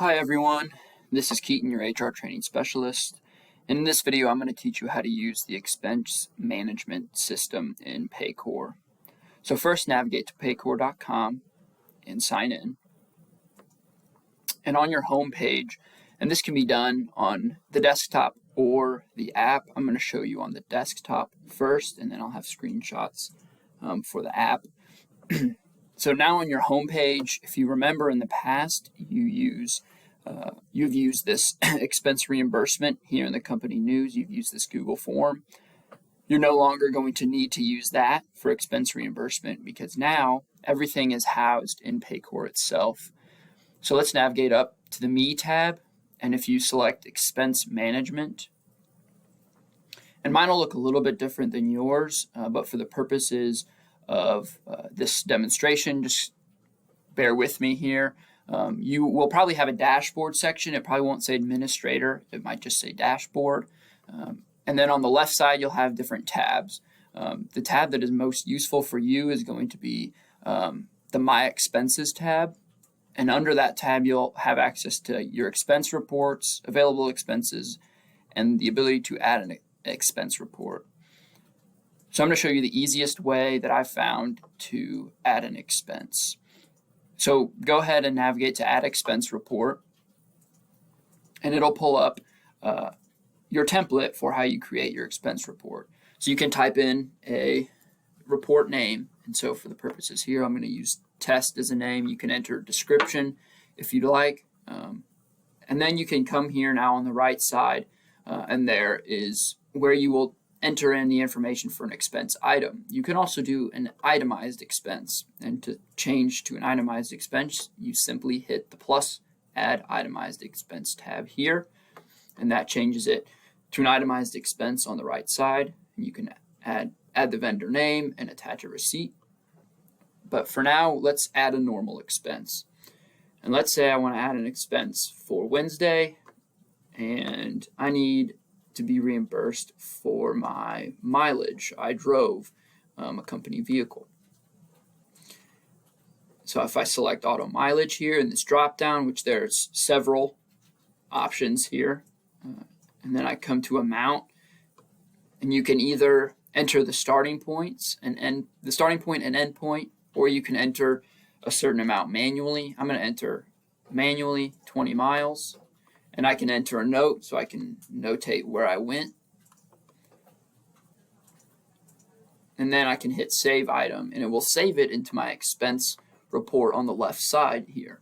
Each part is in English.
Hi everyone, this is Keaton, your HR training specialist. And in this video, I'm going to teach you how to use the expense management system in Paycor. So first, navigate to paycor.com and sign in. And on your home page, and this can be done on the desktop or the app. I'm going to show you on the desktop first, and then I'll have screenshots for the app. So now on your home page, if you remember in the past, you've used this expense reimbursement here in the company news. You've used this Google form. You're no longer going to need to use that for expense reimbursement because now everything is housed in Paycor itself. So let's navigate up to the Me tab, and if you select expense management, and mine will look a little bit different than yours, but for the purposes of this demonstration, just bear with me here. You will probably have a dashboard section. It probably won't say administrator. It might just say dashboard. And then on the left side, you'll have different tabs. The tab that is most useful for you is going to be the My Expenses tab. And under that tab, you'll have access to your expense reports, available expenses, and the ability to add an expense report. So I'm going to show you the easiest way that I've found to add an expense. So go ahead and navigate to Add Expense Report, and it'll pull up your template for how you create your expense report. So you can type in a report name, and so for the purposes here, I'm going to use test as a name. You can enter description if you'd like, and then you can come here now on the right side, and there is where you will enter in the information for an expense item. You can also do an itemized expense, and to change to an itemized expense, you simply hit the plus add itemized expense tab here, and that changes it to an itemized expense on the right side. You can add the vendor name and attach a receipt. But for now, let's add a normal expense. And let's say I want to add an expense for Wednesday, and I need to be reimbursed for my mileage. I drove a company vehicle. So if I select auto mileage here in this drop down, which there's several options here, and then I come to amount, and you can either enter the starting points and end point, or you can enter a certain amount manually. I'm going to enter manually 20 miles. And I can enter a note, so I can notate where I went. And then I can hit Save Item, and it will save it into my expense report on the left side here.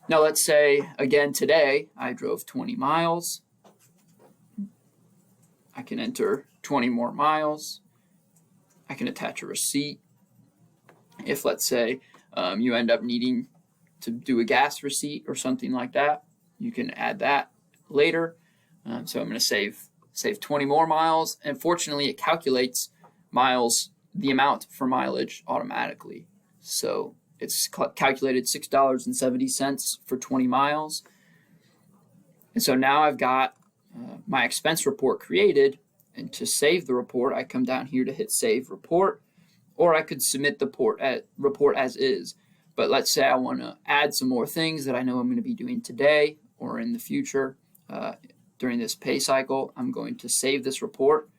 Now let's say, again, today I drove 20 miles. I can enter 20 more miles. I can attach a receipt. If, let's say, you end up needing to do a gas receipt or something like that, you can add that later. So I'm going to save 20 more miles, and fortunately it calculates miles, the amount for mileage automatically. So it's calculated $6.70 for 20 miles. And so now I've got my expense report created, and to save the report, I come down here to hit Save Report, or I could submit the report as is. But let's say I want to add some more things that I know I'm going to be doing today or in the future during this pay cycle. I'm going to save this report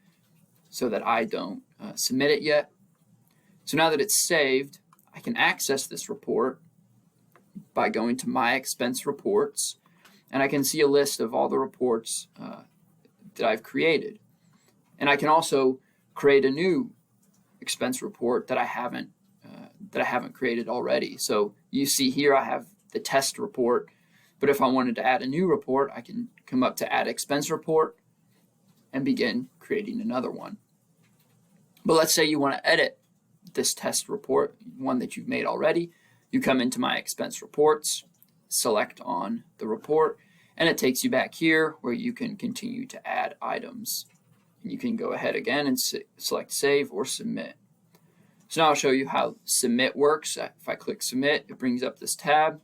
so that I don't submit it yet. So now that it's saved, I can access this report by going to My Expense Reports, and I can see a list of all the reports that I've created. And I can also create a new expense report that I haven't created already. So you see here I have the test report, but if I wanted to add a new report, I can come up to Add Expense Report and begin creating another one. But let's say you want to edit this test report, one that you've made already. You come into My Expense Reports, select on the report, and it takes you back here where you can continue to add items. And you can go ahead again and select Save or Submit. So now I'll show you how Submit works. If I click Submit, it brings up this tab.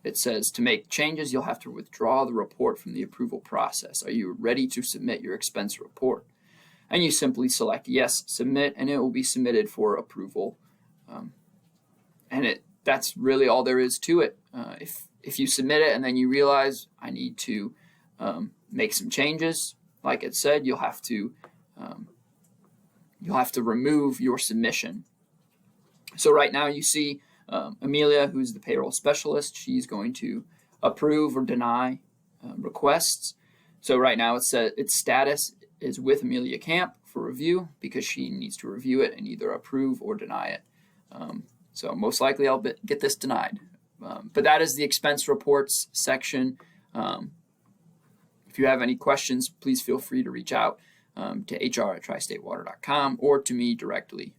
It says to make changes, you'll have to withdraw the report from the approval process. Are you ready to submit your expense report? And you simply select Yes, Submit, and it will be submitted for approval. And that's really all there is to it. If you submit it and then you realize I need to make some changes, like it said, you'll have to remove your submission. So right now you see Amelia, who's the payroll specialist, she's going to approve or deny requests. So right now it says its status is with Amelia Camp for review because she needs to review it and either approve or deny it. So most likely I'll get this denied. But that is the expense reports section. If you have any questions, please feel free to reach out to hr@tristatewater.com or to me directly.